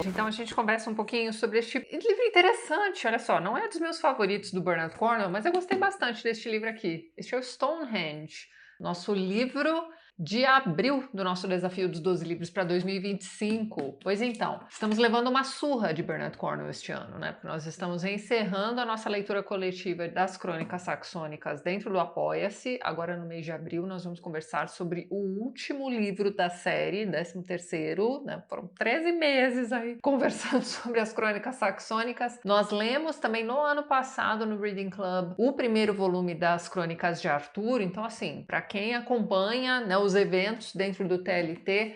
então a gente conversa um pouquinho sobre este livro interessante, olha só, não é dos meus favoritos do Bernard Cornwell, mas eu gostei bastante deste livro aqui. Este é o Stonehenge, nosso livro de abril do nosso desafio dos 12 livros para 2025. Pois então, estamos levando uma surra de Bernard Cornwell este ano, né? Porque nós estamos encerrando a nossa leitura coletiva das Crônicas Saxônicas dentro do Apoia-se. Agora no mês de abril nós vamos conversar sobre o último livro da série, 13º, né? Foram 13 meses aí conversando sobre as Crônicas Saxônicas. Nós lemos também no ano passado no Reading Club o primeiro volume das Crônicas de Arthur. Então assim, para quem acompanha, né, os eventos dentro do TLT,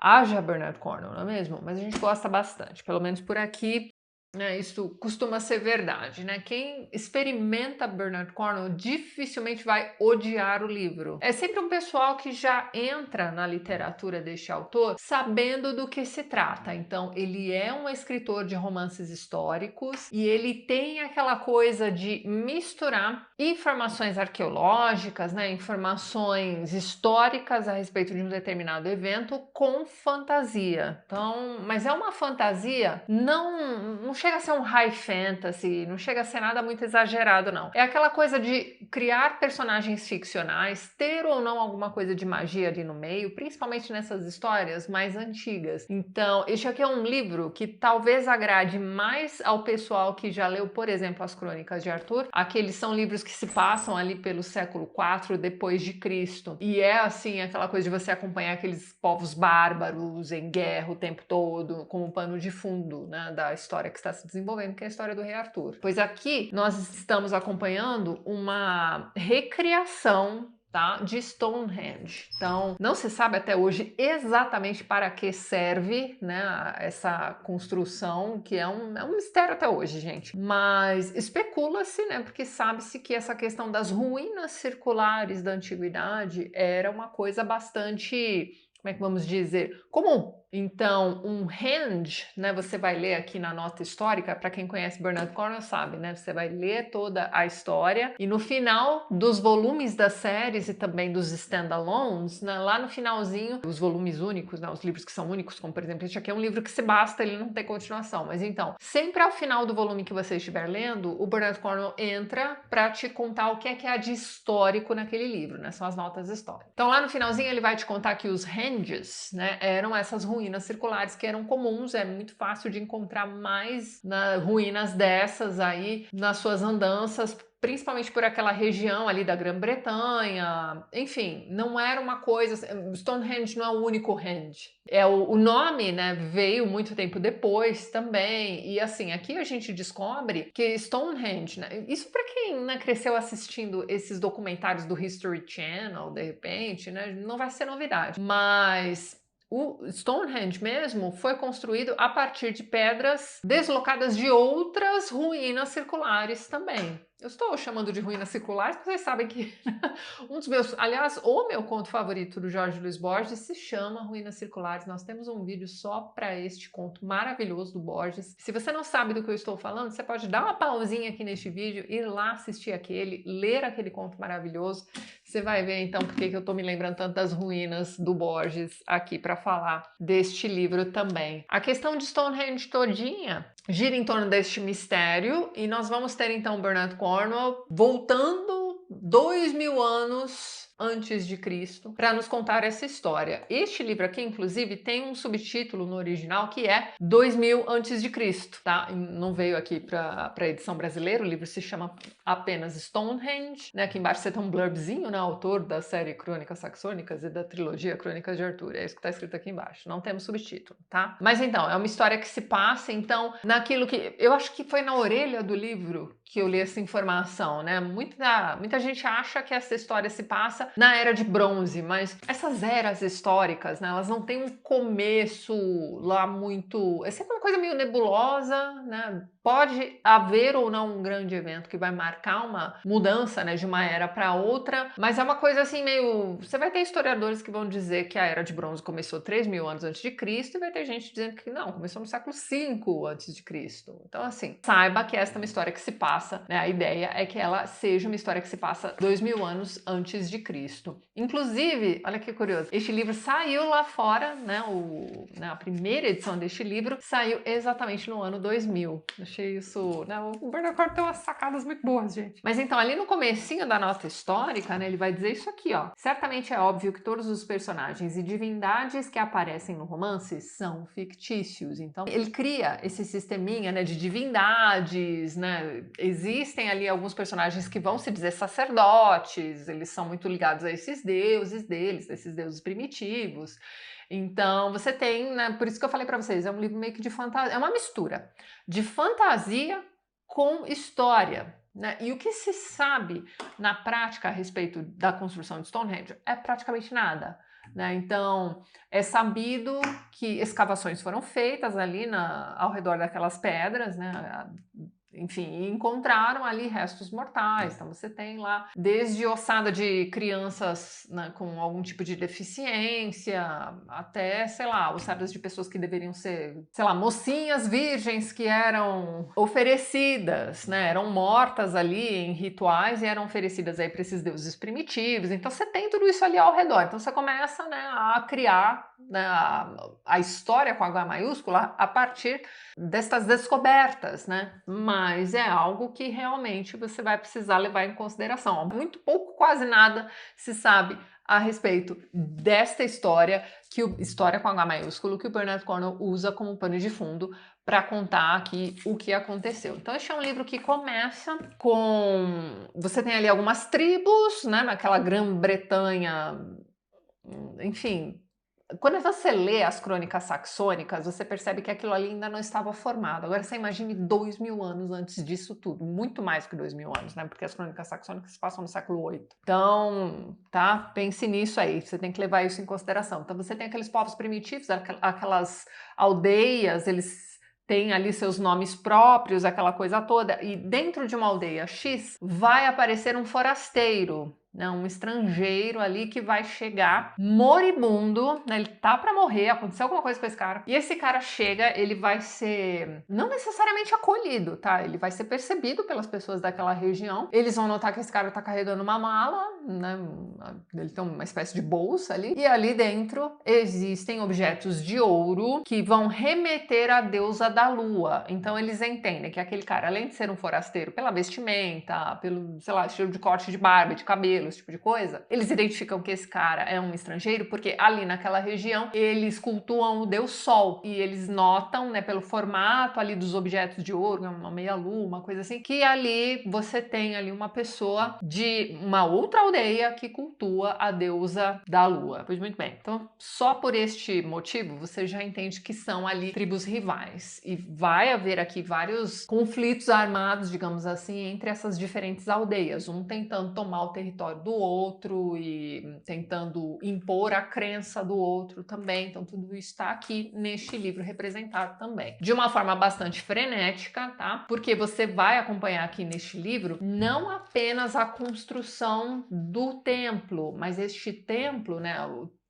haja Bernard Cornwell, não é mesmo? Mas a gente gosta bastante, pelo menos por aqui, né, isso costuma ser verdade, né? Quem experimenta Bernard Cornwell dificilmente vai odiar o livro. É sempre um pessoal que já entra na literatura deste autor sabendo do que se trata. Então, ele é um escritor de romances históricos e ele tem aquela coisa de misturar informações arqueológicas, né, informações históricas a respeito de um determinado evento com fantasia. Então, mas é uma fantasia não chega a ser um high fantasy, não chega a ser nada muito exagerado, não. É aquela coisa de criar personagens ficcionais, ter ou não alguma coisa de magia ali no meio, principalmente nessas histórias mais antigas. Então, este aqui é um livro que talvez agrade mais ao pessoal que já leu, por exemplo, as Crônicas de Arthur. Aqueles são livros que se passam ali pelo século IV depois de Cristo. E é assim, aquela coisa de você acompanhar aqueles povos bárbaros em guerra o tempo todo, como pano de fundo, né, da história que está se desenvolvendo, que é a história do rei Arthur. Pois aqui nós estamos acompanhando uma recriação, tá, de Stonehenge. Então, não se sabe até hoje exatamente para que serve, né, essa construção, que é um mistério até hoje, gente. Mas especula-se, né, porque sabe-se que essa questão das ruínas circulares da antiguidade era uma coisa bastante, como é que vamos dizer, comum. Então, um henge, né, você vai ler aqui na nota histórica, para quem conhece Bernard Cornwell sabe, né, você vai ler toda a história e no final dos volumes das séries e também dos standalones, né, lá no finalzinho, os volumes únicos, né, os livros que são únicos, como por exemplo, este aqui é um livro que se basta, ele não tem continuação, mas então, sempre ao final do volume que você estiver lendo, o Bernard Cornwell entra para te contar o que há de histórico naquele livro, né, são as notas históricas. Então lá no finalzinho ele vai te contar que os henges, né, eram essas ruínas circulares que eram comuns, é muito fácil de encontrar mais ruínas dessas aí nas suas andanças, principalmente por aquela região ali da Grã-Bretanha, enfim, não era uma coisa, Stonehenge não é o único henge, o nome, né, veio muito tempo depois também, e assim, aqui a gente descobre que Stonehenge, né, isso para quem, né, cresceu assistindo esses documentários do History Channel, de repente, né, não vai ser novidade, mas o Stonehenge mesmo foi construído a partir de pedras deslocadas de outras ruínas circulares também. Eu estou chamando de ruínas circulares porque vocês sabem que um dos meus, aliás, o meu conto favorito do Jorge Luiz Borges se chama Ruínas Circulares. Nós temos um vídeo só para este conto maravilhoso do Borges. Se você não sabe do que eu estou falando, você pode dar uma pausinha aqui neste vídeo, ir lá assistir aquele, ler aquele conto maravilhoso. Você vai ver então porque que eu estou me lembrando tanto das ruínas do Borges aqui para falar deste livro também. A questão de Stonehenge todinha gira em torno deste mistério e nós vamos ter então Bernard Cornwell voltando 2000 anos antes de Cristo para nos contar essa história. Este livro aqui, inclusive, tem um subtítulo no original que é 2000 antes de Cristo, tá? Não veio aqui para a edição brasileira, o livro se chama apenas Stonehenge, né? Aqui embaixo você tem um blurbzinho, né? Autor da série Crônicas Saxônicas e da trilogia Crônicas de Arthur, é isso que está escrito aqui embaixo, não temos subtítulo, tá? Mas então, é uma história que se passa, então, naquilo que, eu acho que foi na orelha do livro que eu li essa informação, né? Muita gente acha que essa história se passa na Era de Bronze, mas essas eras históricas, né, elas não têm um começo lá muito... É sempre uma coisa meio nebulosa, né? Pode haver ou não um grande evento que vai marcar uma mudança, né, de uma era para outra, mas é uma coisa assim meio... Você vai ter historiadores que vão dizer que a Era de Bronze começou 3000 anos antes de Cristo e vai ter gente dizendo que não, começou no século V antes de Cristo. Então assim, saiba que esta é uma história que se passa passa, né? A ideia é que ela seja uma história que se passa 2000 anos antes de Cristo. Inclusive, olha que curioso, este livro saiu lá fora, né? A primeira edição deste livro saiu exatamente no ano 2000. Achei isso, né? O Bernard Cornwell tem umas sacadas muito boas, gente. Mas então, ali no comecinho da nota histórica, né? Ele vai dizer isso aqui, ó. Certamente é óbvio que todos os personagens e divindades que aparecem no romance são fictícios. Então, ele cria esse sisteminha, né, de divindades, né? Existem ali alguns personagens que vão se dizer sacerdotes, eles são muito ligados a esses deuses deles, esses deuses primitivos. Então, você tem, né, por isso que eu falei para vocês, é um livro meio que de fantasia, é uma mistura de fantasia com história, né? E o que se sabe na prática a respeito da construção de Stonehenge é praticamente nada, né? Então, é sabido que escavações foram feitas ali ao redor daquelas pedras, né? Enfim, e encontraram ali restos mortais. Então você tem lá desde ossada de crianças, né, com algum tipo de deficiência, até, sei lá, ossadas de pessoas que deveriam ser, sei lá, mocinhas virgens que eram oferecidas, né, eram mortas ali em rituais e eram oferecidas aí para esses deuses primitivos. Então você tem tudo isso ali ao redor. Então você começa, né, a criar, né, a história com H maiúscula a partir destas descobertas, né? Mas é algo que realmente você vai precisar levar em consideração. Muito pouco, quase nada se sabe a respeito desta história, história com H maiúsculo, que o Bernard Cornwell usa como pano de fundo para contar aqui o que aconteceu. Então, este é um livro que começa com... Você tem ali algumas tribos, né? Naquela Grã-Bretanha, enfim... Quando você lê as crônicas saxônicas, você percebe que aquilo ali ainda não estava formado. Agora você imagine 2000 anos antes disso tudo, muito mais que 2000 anos, né? Porque as crônicas saxônicas se passam no século VIII. Então, tá? Pense nisso aí, você tem que levar isso em consideração. Então você tem aqueles povos primitivos, aquelas aldeias, eles têm ali seus nomes próprios, aquela coisa toda, e dentro de uma aldeia X vai aparecer um forasteiro, né, um estrangeiro ali que vai chegar moribundo, né, ele tá para morrer, aconteceu alguma coisa com esse cara, e esse cara chega, ele vai ser não necessariamente acolhido, tá? Ele vai ser percebido pelas pessoas daquela região, eles vão notar que esse cara tá carregando uma mala, né, ele tem uma espécie de bolsa ali, e ali dentro existem objetos de ouro que vão remeter à deusa da lua. Então eles entendem que aquele cara, além de ser um forasteiro pela vestimenta, pelo, sei lá, estilo de corte de barba, de cabelo, esse tipo de coisa, eles identificam que esse cara é um estrangeiro porque ali naquela região eles cultuam o deus Sol e eles notam, né, pelo formato ali dos objetos de ouro, uma meia-lua, uma coisa assim, que ali você tem ali uma pessoa de uma outra aldeia que cultua a deusa da lua. Pois muito bem. Então, só por este motivo você já entende que são ali tribos rivais e vai haver aqui vários conflitos armados, digamos assim, entre essas diferentes aldeias, um tentando tomar o território do outro e tentando impor a crença do outro também. Então tudo isso está aqui neste livro representado também. De uma forma bastante frenética, tá? Porque você vai acompanhar aqui neste livro não apenas a construção do templo, mas este templo, né,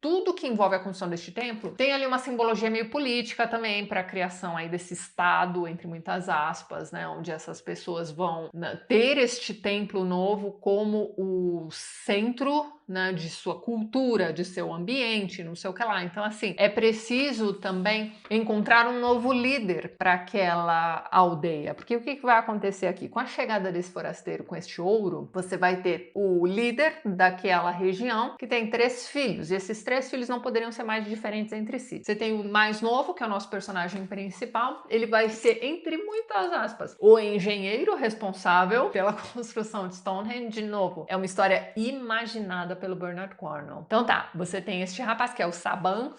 tudo que envolve a construção deste templo tem ali uma simbologia meio política também para a criação aí desse estado, entre muitas aspas, né, onde essas pessoas vão, né, ter este templo novo como o centro, né, de sua cultura, de seu ambiente, não sei o que lá. Então, assim, é preciso também encontrar um novo líder para aquela aldeia, porque o que vai acontecer aqui? Com a chegada desse forasteiro com este ouro, você vai ter o líder daquela região que tem 3 filhos, e esses 3 filhos não poderiam ser mais diferentes entre si. Você tem o mais novo, que é o nosso personagem principal, ele vai ser, entre muitas aspas, o engenheiro responsável pela construção de Stonehenge. De novo, é uma história imaginada pelo Bernard Cornwell. Então tá, você tem este rapaz que é o Saban,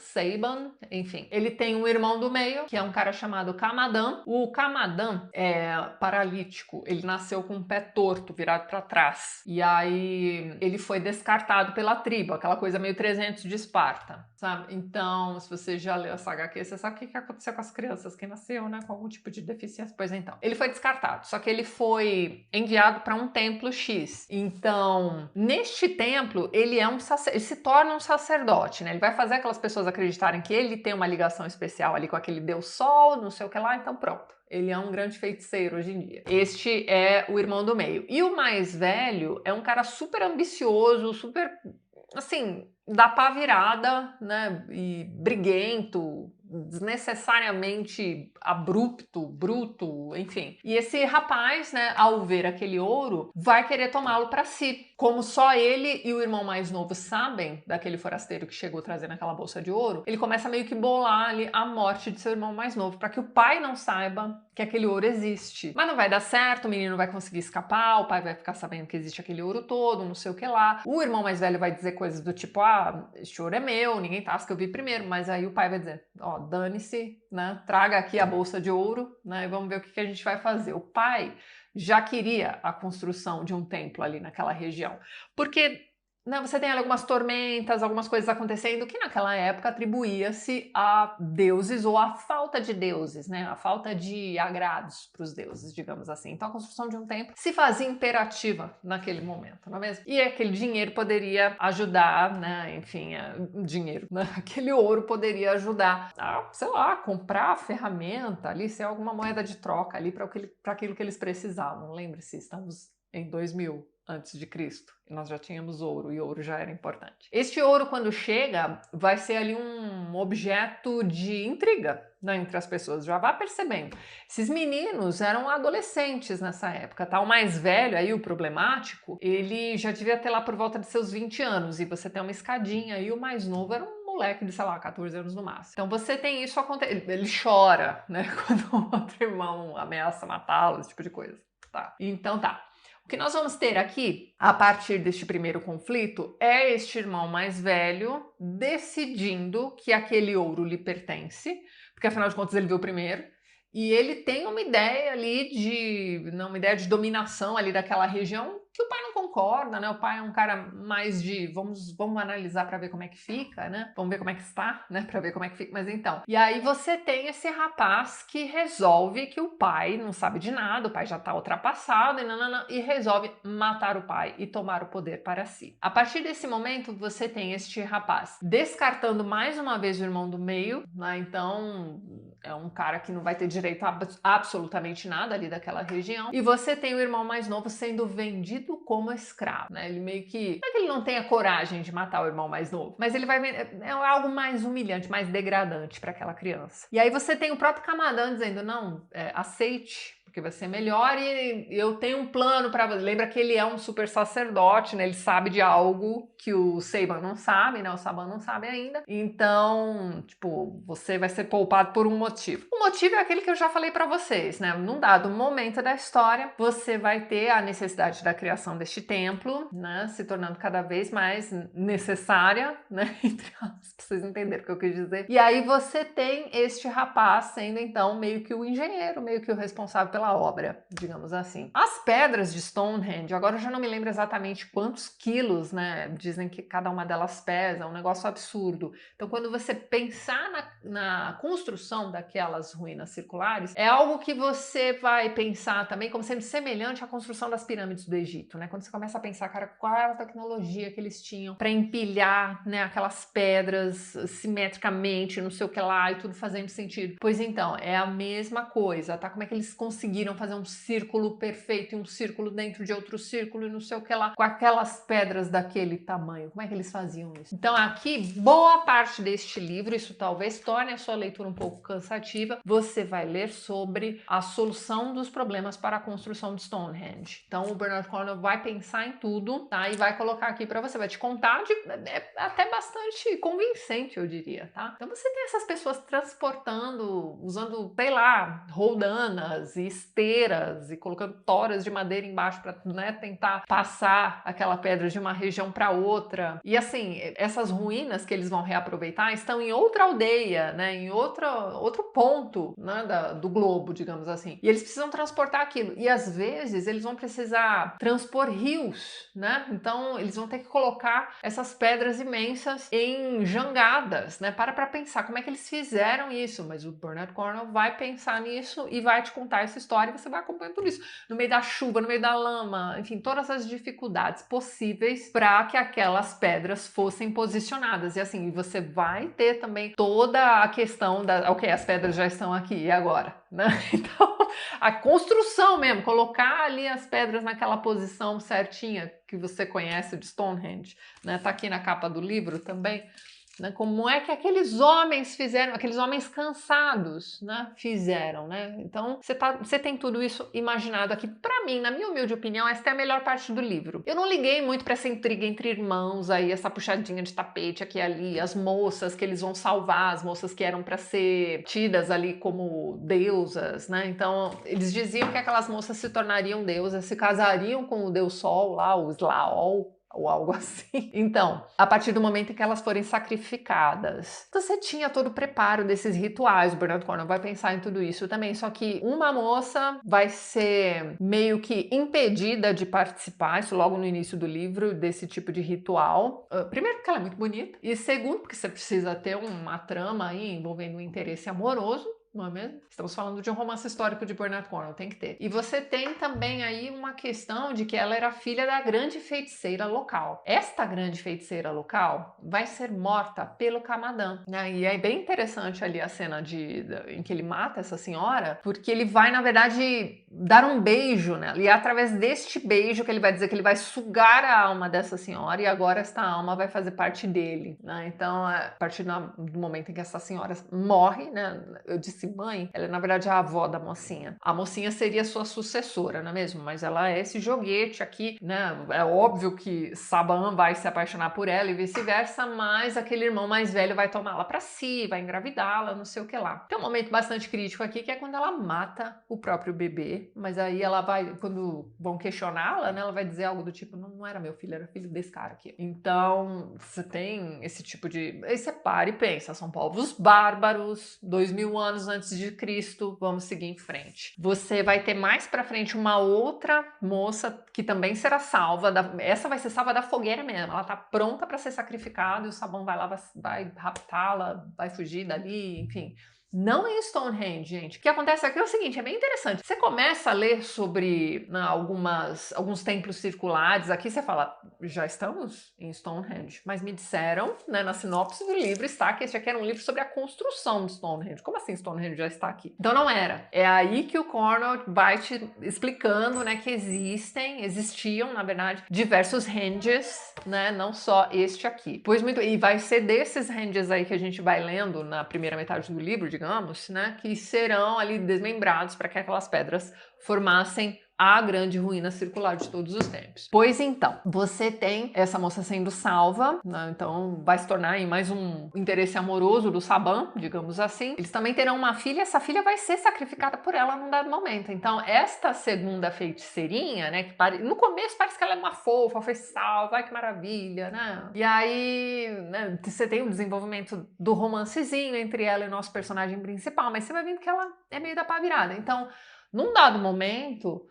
enfim. Ele tem um irmão do meio, que é um cara chamado Camadan. O Camadan é paralítico, ele nasceu com o pé torto, virado para trás. E aí ele foi descartado pela tribo, aquela coisa meio 300 de Esparta, sabe? Então, se você já leu essa HQ, você sabe o que aconteceu com as crianças que nasceram, né, com algum tipo de deficiência. Pois então, ele foi descartado, só que ele foi enviado para um templo X. Então, neste templo, ele se torna um sacerdote, né? Ele vai fazer aquelas pessoas acreditarem que ele tem uma ligação especial ali com aquele deus Sol, não sei o que lá, então pronto. Ele é um grande feiticeiro hoje em dia. Este é o irmão do meio. E o mais velho é um cara super ambicioso, super, assim, da pá virada, né? E briguento, desnecessariamente abrupto, bruto, enfim. E esse rapaz, né, ao ver aquele ouro, vai querer tomá-lo para si. Como só ele e o irmão mais novo sabem daquele forasteiro que chegou trazendo aquela bolsa de ouro, ele começa meio que bolar ali a morte de seu irmão mais novo, para que o pai não saiba que aquele ouro existe. Mas não vai dar certo, o menino vai conseguir escapar, o pai vai ficar sabendo que existe aquele ouro todo, não sei o que lá. O irmão mais velho vai dizer coisas do tipo, este ouro é meu, ninguém tasca, eu vi primeiro. Mas aí o pai vai dizer, dane-se, né? Traga aqui a bolsa de ouro, né? E vamos ver o que a gente vai fazer. O pai já queria a construção de um templo ali naquela região, porque você tem algumas tormentas, algumas coisas acontecendo que naquela época atribuía-se a deuses ou a falta de deuses, né? A falta de agrados para os deuses, digamos assim. Então a construção de um templo se fazia imperativa naquele momento, não é mesmo? E aquele dinheiro poderia ajudar, né? Enfim, dinheiro, né? Aquele ouro poderia ajudar a, sei lá, comprar ferramenta ali, ser alguma moeda de troca ali para aquilo que eles precisavam. Lembre-se, estamos em 2000 antes de Cristo, e nós já tínhamos ouro, e ouro já era importante. Este ouro, quando chega, vai ser ali um objeto de intriga, né, entre as pessoas. Já vá percebendo. Esses meninos eram adolescentes nessa época, tá? O mais velho, aí o problemático, ele já devia ter lá por volta de seus 20 anos, e você tem uma escadinha, e o mais novo era um moleque de, sei lá, 14 anos no máximo. Então você tem isso acontecendo. Ele chora, né, quando o outro irmão ameaça matá-lo, esse tipo de coisa. Tá? Então tá. O que nós vamos ter aqui, a partir deste primeiro conflito, é este irmão mais velho decidindo que aquele ouro lhe pertence, porque afinal de contas ele viu primeiro, e ele tem uma ideia ali uma ideia de dominação ali daquela região que o pai não concorda, né? O pai é um cara mais de vamos analisar para ver como é que fica, né? Vamos ver como é que está, né? Para ver como é que fica. Mas então, e aí você tem esse rapaz que resolve que o pai não sabe de nada, o pai já está ultrapassado e resolve matar o pai e tomar o poder para si. A partir desse momento, você tem este rapaz descartando mais uma vez o irmão do meio, né? Então é um cara que não vai ter direito a absolutamente nada ali daquela região. E você tem o irmão mais novo sendo vendido como escravo, né? Ele meio que... Não é que ele não tenha coragem de matar o irmão mais novo, mas ele vai... É algo mais humilhante, mais degradante para aquela criança. E aí você tem o próprio Camadan dizendo, não, aceite, porque vai ser melhor e eu tenho um plano para... Lembra que ele é um super sacerdote, né? Ele sabe de algo que o Saban não sabe, né? O Saban não sabe ainda. Então, tipo, você vai ser poupado por um motivo. O motivo é aquele que eu já falei para vocês, né? Num dado momento da história, você vai ter a necessidade da criação deste templo, né? Se tornando cada vez mais necessária, né? Entre aspas, pra vocês entenderem o que eu quis dizer. E aí você tem este rapaz sendo, então, meio que o engenheiro, meio que o responsável pela obra, digamos assim. As pedras de Stonehenge, agora eu já não me lembro exatamente quantos quilos, né? Dizem que cada uma delas pesa, é um negócio absurdo. Então, quando você pensar na construção daquelas ruínas circulares, é algo que você vai pensar também como sendo semelhante à construção das pirâmides do Egito, né? Quando você começa a pensar, cara, qual era a tecnologia que eles tinham para empilhar, né, aquelas pedras simetricamente, não sei o que lá, e tudo fazendo sentido. Pois então, é a mesma coisa, tá? Como é que eles conseguiram fazer um círculo perfeito e um círculo dentro de outro círculo e não sei o que lá, com aquelas pedras daquele tamanho? Como é que eles faziam isso? Então aqui, boa parte deste livro, isso talvez torne a sua leitura um pouco cansativa, você vai ler sobre a solução dos problemas para a construção de Stonehenge. Então o Bernard Cornwell vai pensar em tudo, tá? E vai colocar aqui para você, vai te contar até bastante convincente, eu diria, tá? Então você tem essas pessoas transportando, usando, sei lá, roldanas e esteiras e colocando toras de madeira embaixo para, né, tentar passar aquela pedra de uma região para outra. E assim, essas ruínas que eles vão reaproveitar estão em outra aldeia, né, em outro ponto, né, do globo, digamos assim. E eles precisam transportar aquilo. E às vezes eles vão precisar transpor rios, né? Então eles vão ter que colocar essas pedras imensas em jangadas, né? Para pensar como é que eles fizeram isso. Mas o Bernard Cornwell vai pensar nisso e vai te contar essa história e você vai acompanhando tudo isso. No meio da chuva, no meio da lama, enfim, todas as dificuldades possíveis para que aquelas pedras fossem posicionadas. E assim, você vai ter também toda a questão da, ok, as pedras já estão aqui, e agora? Né? Então, a construção mesmo, colocar ali as pedras naquela posição certinha que você conhece de Stonehenge, né? Tá aqui na capa do livro também. Né, como é que aqueles homens fizeram, aqueles homens cansados, né, fizeram, né? Então você tem tudo isso imaginado aqui. Para mim, na minha humilde opinião, esta é a melhor parte do livro. Eu não liguei muito para essa intriga entre irmãos aí, essa puxadinha de tapete aqui e ali, as moças que eles vão salvar, as moças que eram para ser tidas ali como deusas, né? Então eles diziam que aquelas moças se tornariam deusas, se casariam com o deus Sol lá, o Slaol, ou algo assim. Então, a partir do momento em que elas forem sacrificadas, você tinha todo o preparo desses rituais. O Bernard Cornwell vai pensar em tudo isso também, só que uma moça vai ser meio que impedida de participar, isso logo no início do livro, desse tipo de ritual. Primeiro porque ela é muito bonita, e segundo porque você precisa ter uma trama aí envolvendo um interesse amoroso, não é mesmo? Estamos falando de um romance histórico de Bernard Cornwell, tem que ter. E você tem também aí uma questão de que ela era filha da grande feiticeira local. Esta grande feiticeira local vai ser morta pelo Camadan, né? E é bem interessante ali a cena em que ele mata essa senhora, porque ele vai, na verdade, dar um beijo, né? E é através deste beijo que ele vai dizer que ele vai sugar a alma dessa senhora e agora esta alma vai fazer parte dele, né? Então, a partir do momento em que essa senhora morre, né? Eu disse mãe, ela é na verdade a avó da mocinha. A mocinha seria sua sucessora, não é mesmo? Mas ela é esse joguete aqui, né? É óbvio que Saban vai se apaixonar por ela e vice-versa, mas aquele irmão mais velho vai tomá-la para si, vai engravidá-la, não sei o que lá. Tem um momento bastante crítico aqui que é quando ela mata o próprio bebê, mas aí ela vai, quando vão questioná-la, né? Ela vai dizer algo do tipo, não era meu filho, era filho desse cara aqui. Então, você tem esse tipo de... Aí você para e pensa, são povos bárbaros, 2000 anos antes de Cristo, vamos seguir em frente. Você vai ter mais pra frente uma outra moça que também será salva, essa vai ser salva da fogueira mesmo, ela tá pronta para ser sacrificada e o Saban vai lá, vai raptá-la, vai fugir dali, enfim. Não em Stonehenge, gente. O que acontece aqui é o seguinte, é bem interessante. Você começa a ler sobre alguns templos circulares, aqui você fala, já estamos em Stonehenge, mas me disseram, né, na sinopse do livro está que este aqui era um livro sobre a construção de Stonehenge. Como assim Stonehenge já está aqui? Então não era. É aí que o Cornwell vai te explicando, né, que existiam, na verdade, diversos Henges, né, não só este aqui. E vai ser desses Henges aí que a gente vai lendo na primeira metade do livro, digamos, né, que serão ali desmembrados para que aquelas pedras formassem a grande ruína circular de todos os tempos. Pois então, você tem essa moça sendo salva, né? Então vai se tornar aí mais um interesse amoroso do Saban, digamos assim. Eles também terão uma filha, essa filha vai ser sacrificada por ela num dado momento. Então esta segunda feiticeirinha, né, que no começo parece que ela é uma fofa, foi salva, ai que maravilha, né? E aí, né, você tem o desenvolvimento do romancezinho entre ela e o nosso personagem principal, mas você vai vendo que ela é meio da pá virada. Então, num dado momento,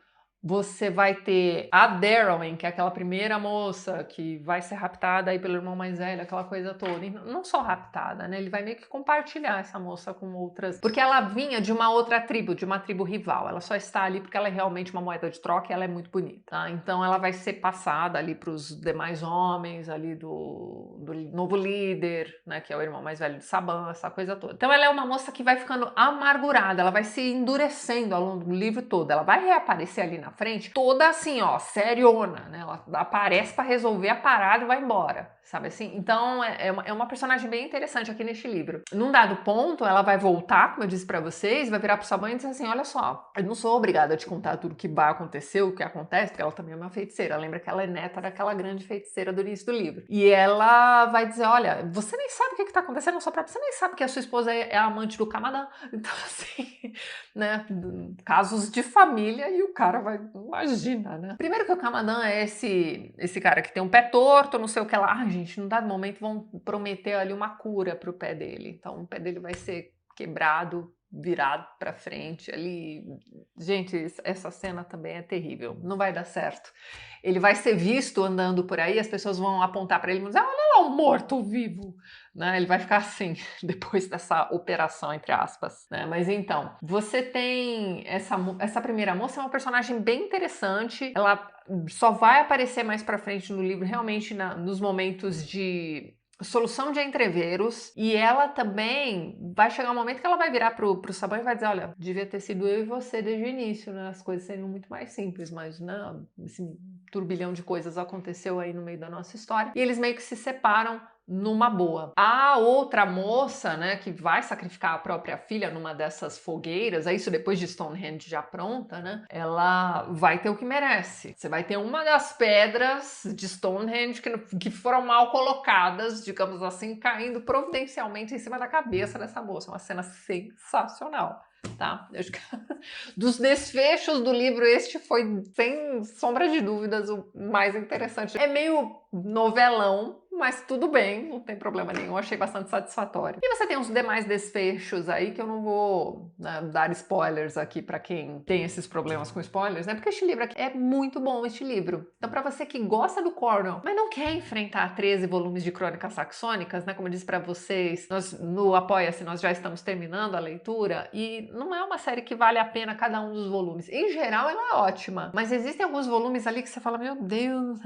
você vai ter a Darrowin, que é aquela primeira moça que vai ser raptada aí pelo irmão mais velho, aquela coisa toda. E não só raptada, né? Ele vai meio que compartilhar essa moça com outras. Porque ela vinha de uma outra tribo, de uma tribo rival. Ela só está ali porque ela é realmente uma moeda de troca e ela é muito bonita. Tá? Então ela vai ser passada ali para os demais homens ali do novo líder, né? Que é o irmão mais velho de Saban, essa coisa toda. Então ela é uma moça que vai ficando amargurada, ela vai se endurecendo ao longo do livro todo. Ela vai reaparecer ali na frente, toda assim, ó, seriona, né? Ela aparece pra resolver a parada e vai embora, sabe assim? Então é uma personagem bem interessante aqui neste livro. Num dado ponto, ela vai voltar, como eu disse pra vocês, vai virar pro sua mãe e dizer assim, olha só, eu não sou obrigada a te contar tudo que vai acontecer, o que acontece, porque ela também é uma feiticeira. Lembra que ela é neta daquela grande feiticeira do início do livro. E ela vai dizer, olha, você nem sabe o que tá acontecendo na sua própria, você nem sabe que a sua esposa é a amante do Camadan. Então, assim, né, casos de família e o cara vai, imagina, né? Primeiro que o Camadan é esse cara que tem um pé torto, não sei o que lá. Ai, gente, num dado momento vão prometer ali uma cura pro pé dele. Então, o pé dele vai ser quebrado, virado pra frente ali. Gente, essa cena também é terrível. Não vai dar certo. Ele vai ser visto andando por aí, as pessoas vão apontar para ele e vão dizer, olha lá o morto-vivo, né? Ele vai ficar assim, depois dessa operação, entre aspas, né? Mas então, você tem essa primeira moça, é uma personagem bem interessante, ela só vai aparecer mais pra frente no livro, realmente nos momentos de solução de entreveros, e ela também vai chegar um momento que ela vai virar pro Saban e vai dizer, olha, devia ter sido eu e você desde o início, né? As coisas seriam muito mais simples, mas não, esse turbilhão de coisas aconteceu aí no meio da nossa história, e eles meio que se separam numa boa. A outra moça, né, que vai sacrificar a própria filha numa dessas fogueiras, isso depois de Stonehenge já pronta, né, ela vai ter o que merece. Você vai ter uma das pedras de Stonehenge que foram mal colocadas, digamos assim, caindo providencialmente em cima da cabeça dessa moça. Uma cena sensacional. Tá? Acho que dos desfechos do livro, este foi, sem sombra de dúvidas, o mais interessante. É meio novelão, mas tudo bem, não tem problema nenhum, achei bastante satisfatório. E você tem os demais desfechos aí que eu não vou, né, dar spoilers aqui para quem tem esses problemas com spoilers, né? Porque este livro aqui é muito bom, este livro. Então, para você que gosta do Cornwell, mas não quer enfrentar 13 volumes de Crônicas Saxônicas, né? Como eu disse para vocês, nós no Apoia-se nós já estamos terminando a leitura e não é uma série que vale a pena cada um dos volumes. Em geral, ela é ótima, mas existem alguns volumes ali que você fala, meu Deus.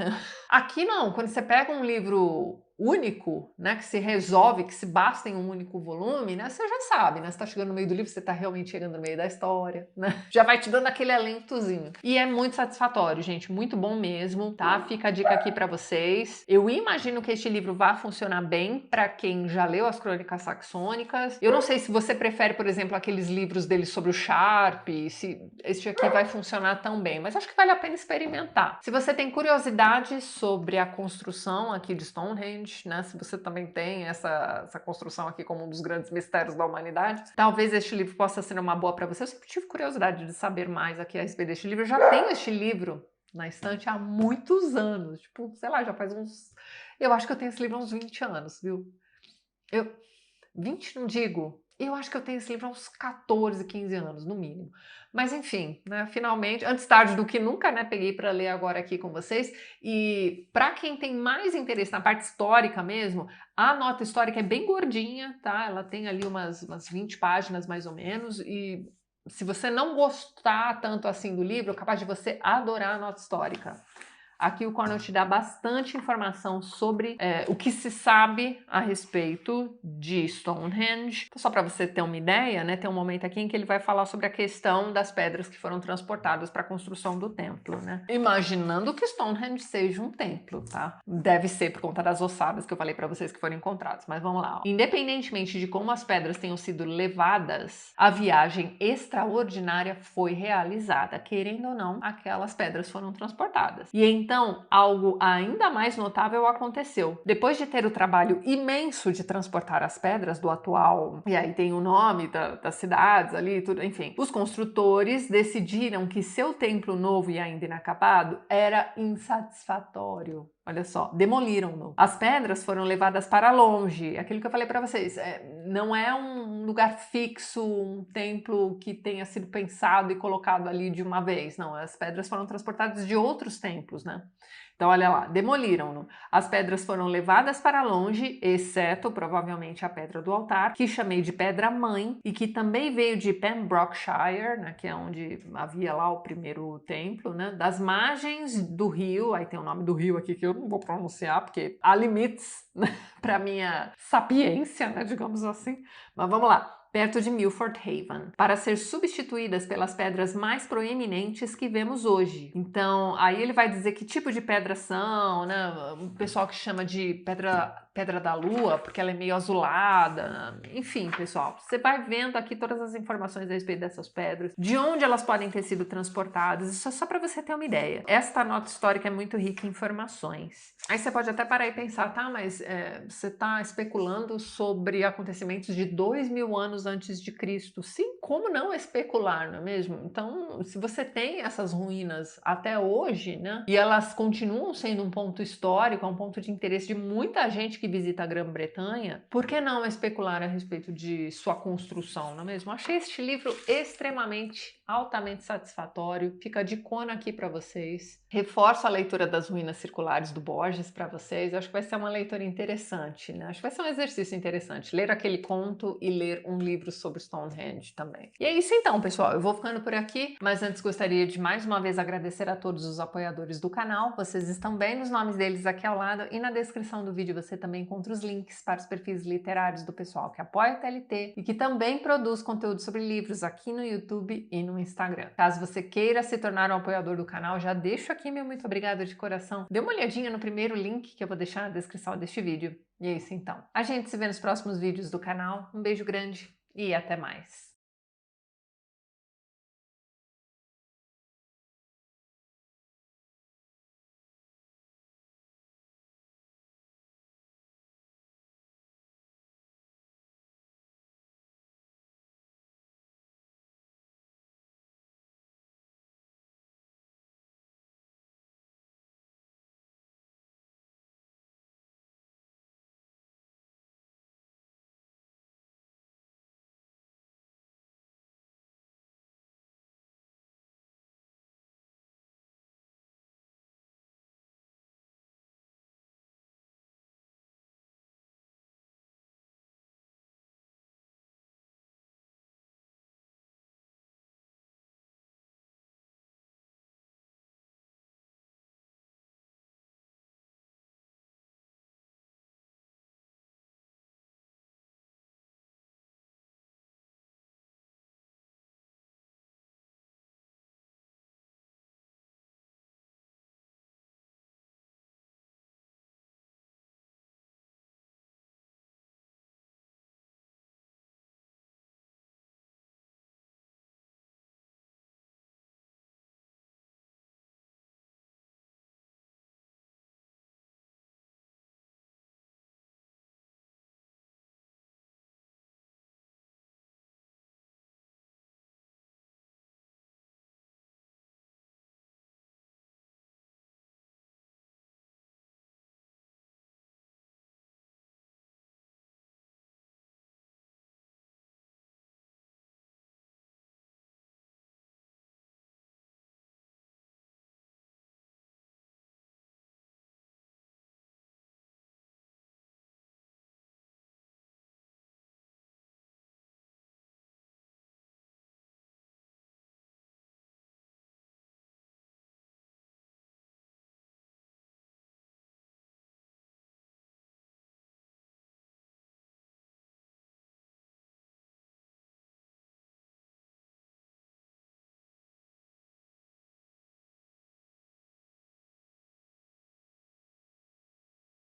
Aqui não, quando você pega um livro único, né, que se resolve, que se basta em um único volume, né, você já sabe, né, você tá chegando no meio do livro, você tá realmente chegando no meio da história, né, já vai te dando aquele alentozinho. E é muito satisfatório, gente, muito bom mesmo, tá? Fica a dica aqui pra vocês. Eu imagino que este livro vai funcionar bem pra quem já leu as Crônicas Saxônicas. Eu não sei se você prefere, por exemplo, aqueles livros dele sobre o Sharp, se este aqui vai funcionar tão bem, mas acho que vale a pena experimentar. Se você tem curiosidade sobre a construção aqui de Stonehenge, né? Se você também tem essa construção aqui como um dos grandes mistérios da humanidade, talvez este livro possa ser uma boa para você. Eu sempre tive curiosidade de saber mais aqui a respeito deste livro. Eu já tenho este livro na estante há muitos anos, tipo, sei lá, já faz uns... Eu acho que eu tenho esse livro há uns 20 anos, viu? 20 não digo, eu acho que eu tenho esse livro há uns 14, 15 anos, no mínimo. Mas enfim, né, finalmente, antes tarde do que nunca, né, peguei para ler agora aqui com vocês. E para quem tem mais interesse na parte histórica mesmo, a nota histórica é bem gordinha, tá? Ela tem ali umas 20 páginas mais ou menos, e se você não gostar tanto assim do livro, é capaz de você adorar a nota histórica. Aqui o Cornwell te dá bastante informação sobre o que se sabe a respeito de Stonehenge. Então, só para você ter uma ideia, né, tem um momento aqui em que ele vai falar sobre a questão das pedras que foram transportadas para a construção do templo, né? Imaginando que Stonehenge seja um templo, tá? Deve ser por conta das ossadas que eu falei para vocês que foram encontradas, mas vamos lá. Ó. Independentemente de como as pedras tenham sido levadas, a viagem extraordinária foi realizada. Querendo ou não, aquelas pedras foram transportadas. E então, algo ainda mais notável aconteceu. Depois de ter o trabalho imenso de transportar as pedras do atual, e aí tem o nome das cidades ali, tudo, enfim, os construtores decidiram que seu templo novo e ainda inacabado era insatisfatório. Olha só, demoliram-no. As pedras foram levadas para longe. Aquilo que eu falei para vocês, não é um lugar fixo, um templo que tenha sido pensado e colocado ali de uma vez. Não, as pedras foram transportadas de outros templos, né? Então, olha lá, demoliram-no. As pedras foram levadas para longe, exceto provavelmente a pedra do altar, que chamei de pedra-mãe e que também veio de Pembrokeshire, né, que é onde havia lá o primeiro templo, né, das margens do rio. Aí tem o nome do rio aqui que eu não vou pronunciar, porque há limites, né, para minha sapiência, né, digamos assim. Mas vamos lá. perto de Milford Haven, para ser substituídas pelas pedras mais proeminentes que vemos hoje. Então, aí ele vai dizer que tipo de pedra são, né? O pessoal que chama de pedra da lua, porque ela é meio azulada. Enfim, pessoal, você vai vendo aqui todas as informações a respeito dessas pedras, de onde elas podem ter sido transportadas, isso é só para você ter uma ideia. Esta nota histórica é muito rica em informações. Aí você pode até parar e pensar, tá, mas você está especulando sobre acontecimentos de 2000 anos antes de Cristo. Sim, como não especular, não é mesmo? Então, se você tem essas ruínas até hoje, né, e elas continuam sendo um ponto histórico, um ponto de interesse de muita gente que visita a Grã-Bretanha, por que não especular a respeito de sua construção, não é mesmo? Achei este livro extremamente, altamente satisfatório. Fica a dicona aqui para vocês. Reforço a leitura das Ruínas Circulares do Borges para vocês. Eu acho que vai ser uma leitura interessante, né? Acho que vai ser um exercício interessante. Ler aquele conto e ler um livro sobre Stonehenge também. E é isso então, pessoal. Eu vou ficando por aqui, mas antes gostaria de mais uma vez agradecer a todos os apoiadores do canal. Vocês estão bem os nomes deles aqui ao lado e na descrição do vídeo você também encontra os links para os perfis literários do pessoal que apoia o TLT e que também produz conteúdo sobre livros aqui no YouTube e no Instagram. Caso você queira se tornar um apoiador do canal, já deixo aqui meu muito obrigado de coração. Dê uma olhadinha no primeiro link que eu vou deixar na descrição deste vídeo. E é isso então. A gente se vê nos próximos vídeos do canal. Um beijo grande e até mais.